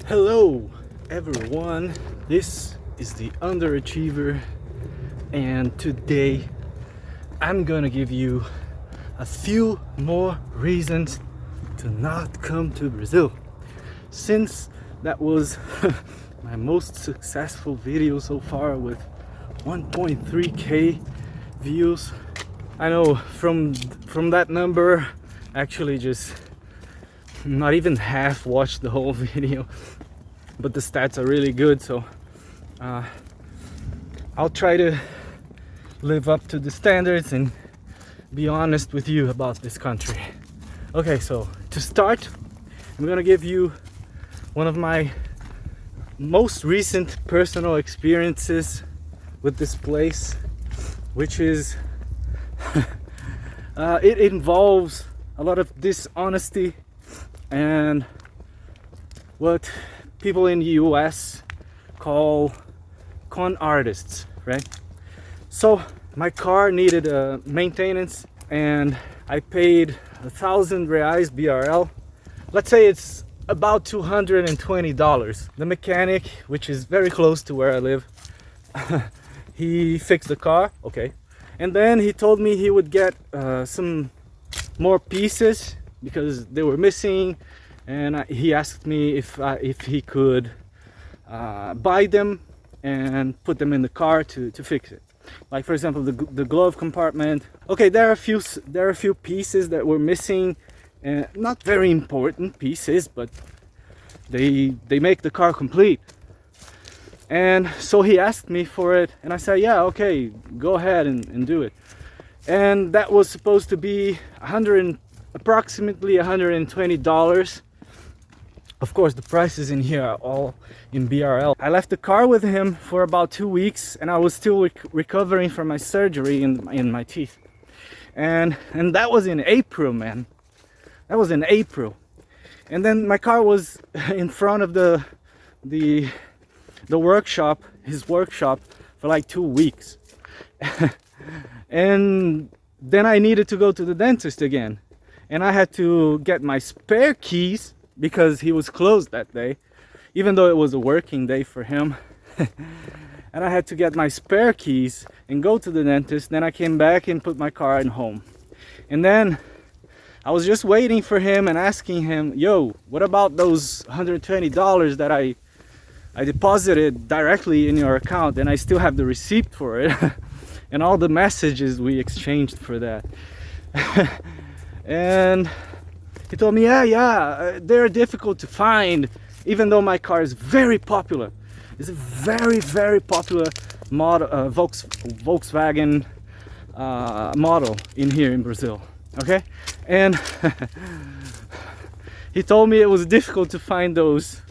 Hello everyone, this is the underachiever, and today I'm gonna give you a few more reasons to not come to Brazil, since that was my most successful video so far with 1.3k views. I know from that number, actually just not even half watched the whole video, but the stats are really good, so I'll try to live up to the standards and be honest with you about this country. Okay, so to start, I'm gonna give you one of my most recent personal experiences with this place, which is it involves a lot of dishonesty and what people in the US call con artists, right? So my car needed maintenance, and I paid 1,000 reais BRL. Let's say it's about $220. The mechanic, which is very close to where I live, he fixed the car, okay, and then he told me he would get some more pieces because they were missing, and he asked me if he could buy them and put them in the car to fix it. Like, for example, the glove compartment. Okay, there are a few pieces that were missing, not very important pieces, but they make the car complete. And so he asked me for it, and I said, yeah, okay, go ahead and do it. And that was supposed to be approximately $120. Of course, the prices in here are all in BRL. I left the car with him for about 2 weeks, and I was still recovering from my surgery in my teeth. And that was in April, man. That was in April. And then my car was in front of the workshop, his workshop, for like 2 weeks. And then I needed to go to the dentist again, and I had to get my spare keys because he was closed that day, even though it was a working day for him. And I had to get my spare keys and go to the dentist. Then I came back and put my car in home, and then I was just waiting for him and asking him, yo, what about those $120 that I deposited directly in your account, and I still have the receipt for it and all the messages we exchanged for that. And he told me, yeah, they're difficult to find, even though my car is very popular. It's a very, very popular model, Volkswagen model in here in Brazil, okay? And he told me it was difficult to find those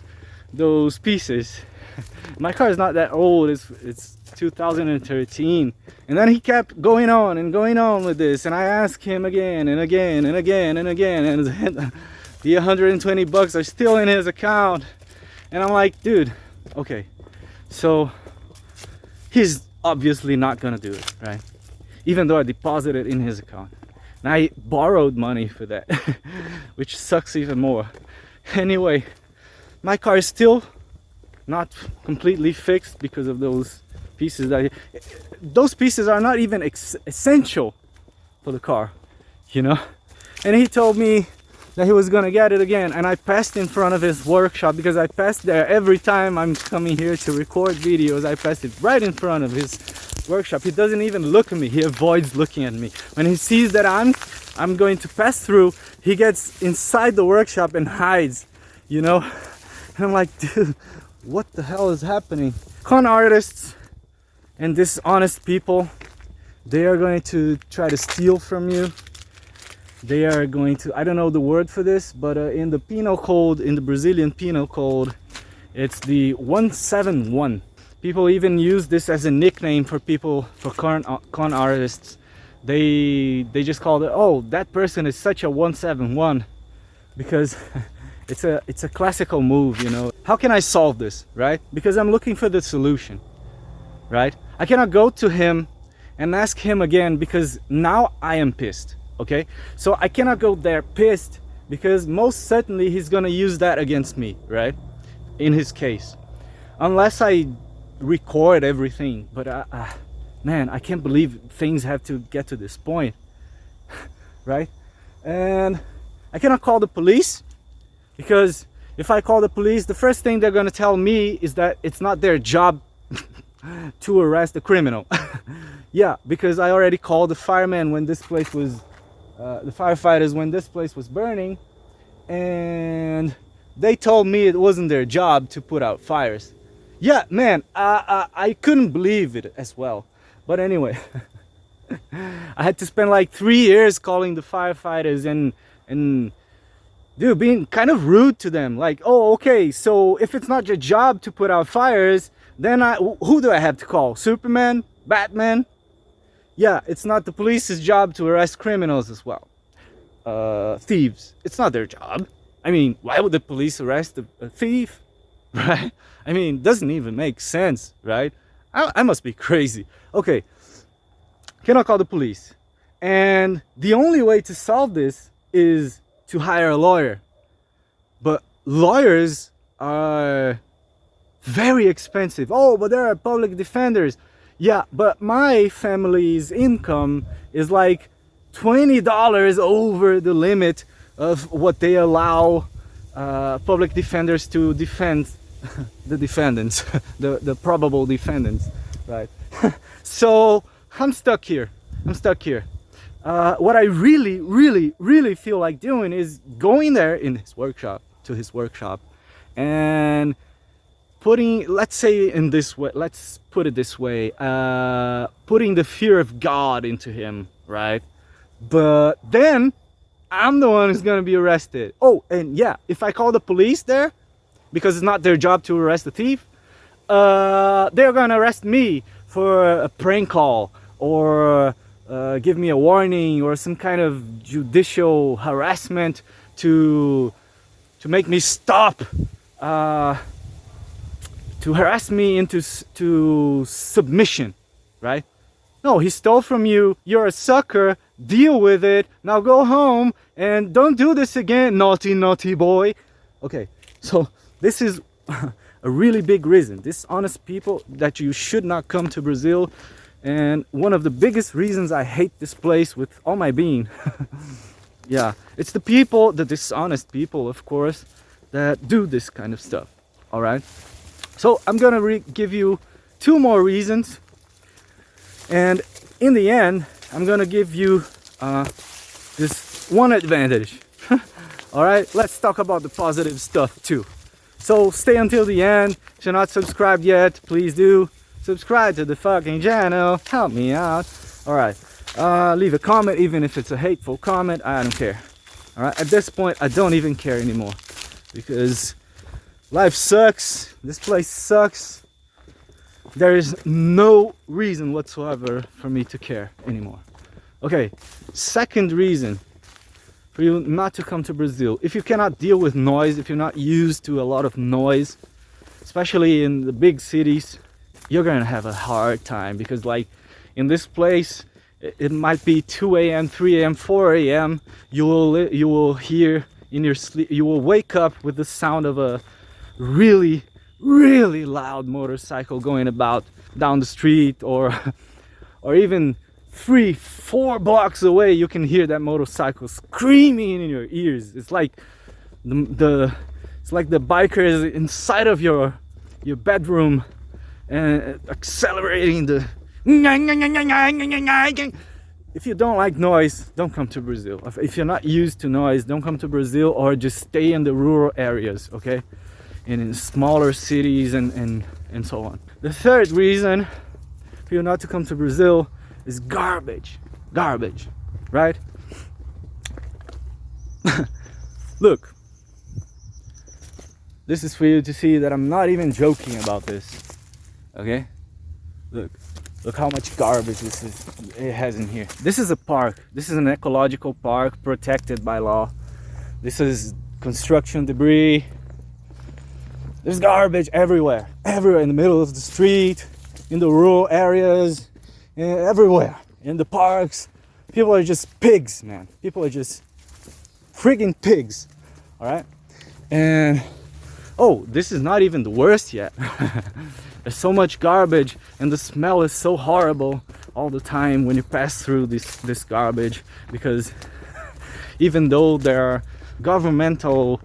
pieces. My car is not that old, it's 2013. And then he kept going on and going on with this, and I asked him again and again and again and again, and the $120 are still in his account. And I'm like, dude, okay, so he's obviously not gonna do it, right? Even though I deposited in his account, and I borrowed money for that, which sucks even more. Anyway, my car is still not completely fixed because of those pieces. Those pieces are not even essential for the car, you know. And he told me that he was gonna get it again, and I passed in front of his workshop because I passed there every time I'm coming here to record videos. I passed it right in front of his workshop. He doesn't even look at me, he avoids looking at me. When he sees that I'm going to pass through, he gets inside the workshop and hides, you know. And I'm like, dude, what the hell is happening? Con artists and dishonest people, they are going to try to steal from you. They are going to, I don't know the word for this, but in the penal code, in the Brazilian penal code, it's the 171. People even use this as a nickname for people, for con artists. They just call it, oh, that person is such a 171, because it's a classical move, you know. How can I solve this, right? Because I'm looking for the solution, right? I cannot go to him and ask him again, because now I am pissed, okay? So I cannot go there pissed, because most certainly he's gonna use that against me, right? in his case, unless I record everything. But man, I can't believe things have to get to this point. Right? And I cannot call the police, because if I call the police, the first thing they're gonna tell me is that it's not their job to arrest a criminal. Yeah, because I already called the firemen when this place was the firefighters when this place was burning, and they told me it wasn't their job to put out fires. Yeah, man, I couldn't believe it as well. But anyway, I had to spend like 3 years calling the firefighters and dude, being kind of rude to them. Like, oh, okay, so if it's not your job to put out fires, then who do I have to call? Superman? Batman? Yeah, it's not the police's job to arrest criminals as well. Thieves. It's not their job. I mean, why would the police arrest a thief? Right? I mean, doesn't even make sense, right? I must be crazy. Okay, cannot call the police. And the only way to solve this is to hire a lawyer. But lawyers are very expensive. Oh, but there are public defenders. Yeah, but my family's income is like $20 over the limit of what they allow public defenders to defend the defendants, the probable defendants, right? So I'm stuck here. What I really feel like doing is going there to his workshop, and putting, let's put it this way, putting the fear of God into him, right? But then I'm the one who's gonna be arrested. Oh, and yeah, if I call the police there, because it's not their job to arrest the thief, they're gonna arrest me for a prank call, or give me a warning, or some kind of judicial harassment to make me stop, to harass me into submission, right? No, he stole from you, you're a sucker, deal with it, now go home and don't do this again, naughty boy. Okay, so this is a really big reason, dishonest people, that you should not come to Brazil. And one of the biggest reasons I hate this place with all my being. Yeah, it's the people, the dishonest people, of course, that do this kind of stuff. All right, so I'm gonna give you 2 more reasons, and in the end I'm gonna give you this one advantage. All right, let's talk about the positive stuff too. So stay until the end. If you're not subscribed yet, please do subscribe to the fucking channel, help me out. All right, leave a comment, even if it's a hateful comment, I don't care. All right, at this point I don't even care anymore, because life sucks, this place sucks. There is no reason whatsoever for me to care anymore. Okay, second reason for you not to come to Brazil: if you cannot deal with noise, if you're not used to a lot of noise, especially in the big cities, you're gonna have a hard time. Because like in this place, it might be 2 a.m., 3 a.m., 4 a.m. You will hear in your sleep, you will wake up with the sound of a really loud motorcycle going about down the street, or even 3-4 blocks away. You can hear that motorcycle screaming in your ears. It's like it's like the biker is inside of your bedroom and accelerating the. If you don't like noise, don't come to Brazil. If you're not used to noise, don't come to Brazil, or just stay in the rural areas, okay? And in smaller cities and so on. The third reason for you not to come to Brazil is garbage, right? Look, this is for you to see that I'm not even joking about this, okay? Look how much garbage it has in here. This is a park. This is an ecological park protected by law. This is construction debris. There's garbage everywhere in the middle of the street, in the rural areas, everywhere, in the parks. People are just pigs, man. People are just friggin' pigs, all right? And Oh, this is not even the worst yet. There's so much garbage, and the smell is so horrible all the time when you pass through this garbage, because even though there are governmental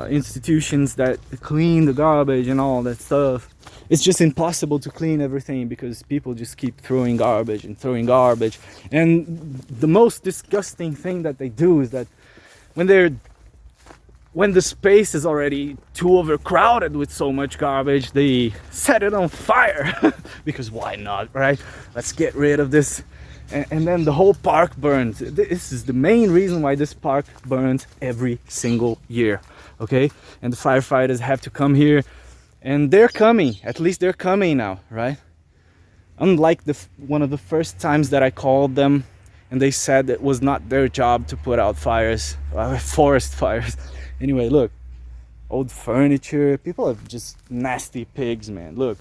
institutions that clean the garbage and all that stuff, it's just impossible to clean everything because people just keep throwing garbage and throwing garbage. And the most disgusting thing that they do is that when the space is already too overcrowded with so much garbage, they set it on fire. Because why not, right? Let's get rid of this. And then the whole park burns. This is the main reason why this park burns every single year, okay? And the firefighters have to come here, and they're coming. At least they're coming now, right? Unlike one of the first times that I called them, and they said it was not their job to put out fires, forest fires. Anyway, look, old furniture. People are just nasty pigs, man. Look,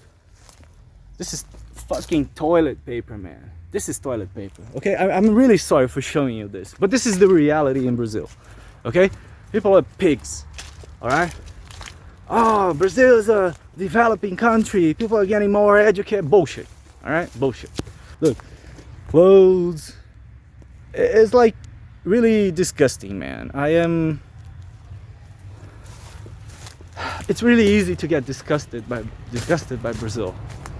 this is fucking toilet paper, man. This is toilet paper, okay? I'm really sorry for showing you this, but this is the reality in Brazil, okay? People are pigs, all right? Oh, Brazil is a developing country. People are getting more educated. Bullshit, all right? Bullshit. Look, clothes. It's like really disgusting, man. It's really easy to get disgusted by Brazil,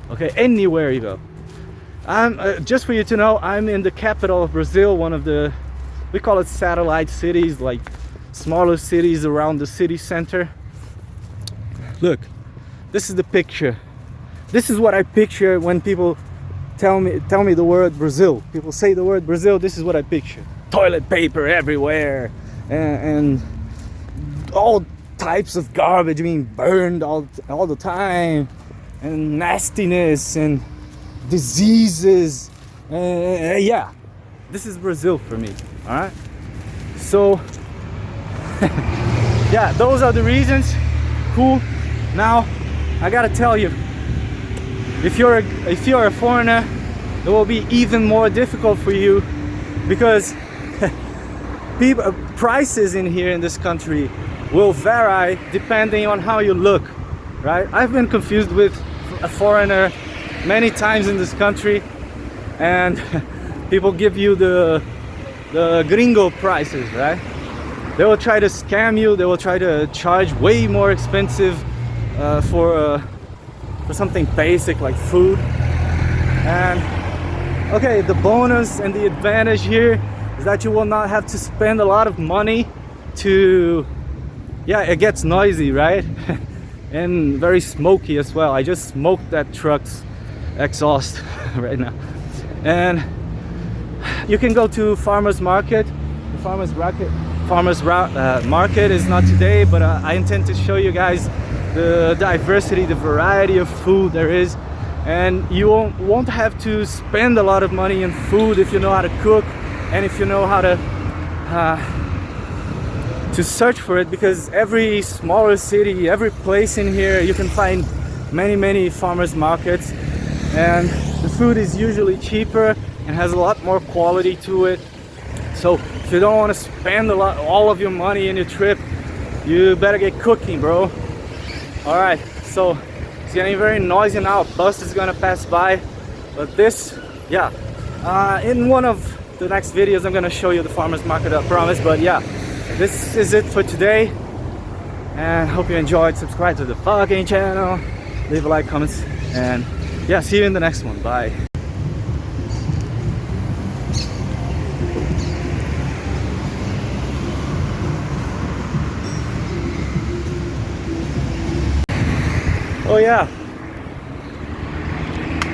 okay? Anywhere you go. Just for you to know, I'm in the capital of Brazil, one of the, we call it satellite cities, like smaller cities around the city center. Look, this is the picture. This is what I picture when people tell me the word Brazil. People say the word Brazil, this is what I picture. Toilet paper everywhere, and all types of garbage being burned all the time, and nastiness and diseases. Yeah, this is Brazil for me, all right? So yeah, those are the reasons. Cool. Now I gotta tell you, if you're a foreigner, it will be even more difficult for you, because prices in here in this country will vary depending on how you look, right? I've been confused with a foreigner many times in this country, and people give you the gringo prices, right? They will try to scam you. They will try to charge way more expensive for something basic like food. And okay, the bonus and the advantage here is that you will not have to spend a lot of money to, yeah, it gets noisy, right? And very smoky as well. I just smoked that truck's exhaust right now. And you can go to farmers market. The farmers market is not today, but I intend to show you guys the diversity, the variety of food there is. And you won't have to spend a lot of money in food if you know how to cook, and if you know how to search for it, because every smaller city, every place in here, you can find many farmers markets, and the food is usually cheaper and has a lot more quality to it. So if you don't want to spend all of your money in your trip, you better get cooking, bro. All right, so it's getting very noisy now. A bus is gonna pass by, but this, yeah, in one of the next videos I'm gonna show you the farmers market, I promise. But yeah, this is it for today, and hope you enjoyed. Subscribe to the fucking channel, leave a like, comments, and yeah, see you in the next one. Bye. Oh yeah,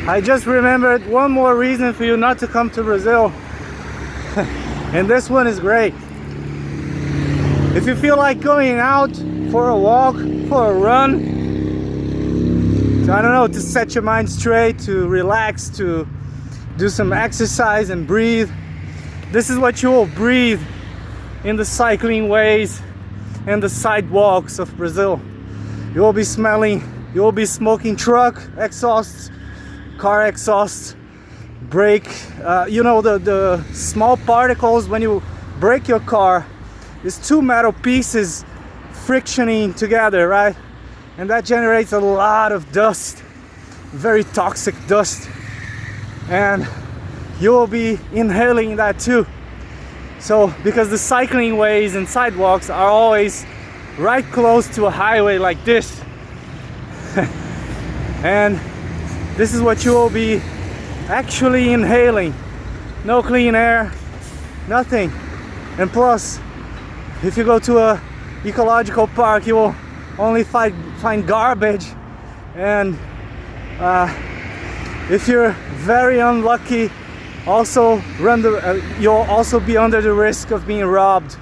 I just remembered one more reason for you not to come to Brazil. And this one is great. If you feel like going out for a walk, for a run, to, I don't know, to set your mind straight, to relax, to do some exercise and breathe, this is what you will breathe in the cycling ways and the sidewalks of Brazil. You will be smoking truck exhausts, car exhausts, brake, you know, the small particles when you brake your car. These two metal pieces frictioning together, right? and that generates a lot of dust, very toxic dust, and you will be inhaling that too. So because the cycling ways and sidewalks are always right close to a highway like this, and this is what you will be actually inhaling. No clean air, nothing. And plus, if you go to a ecological park, you will only find garbage, and if you're very unlucky, also you'll also be under the risk of being robbed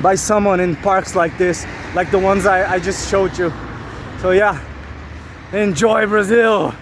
by someone in parks like this, like the ones I just showed you. So yeah, enjoy Brazil.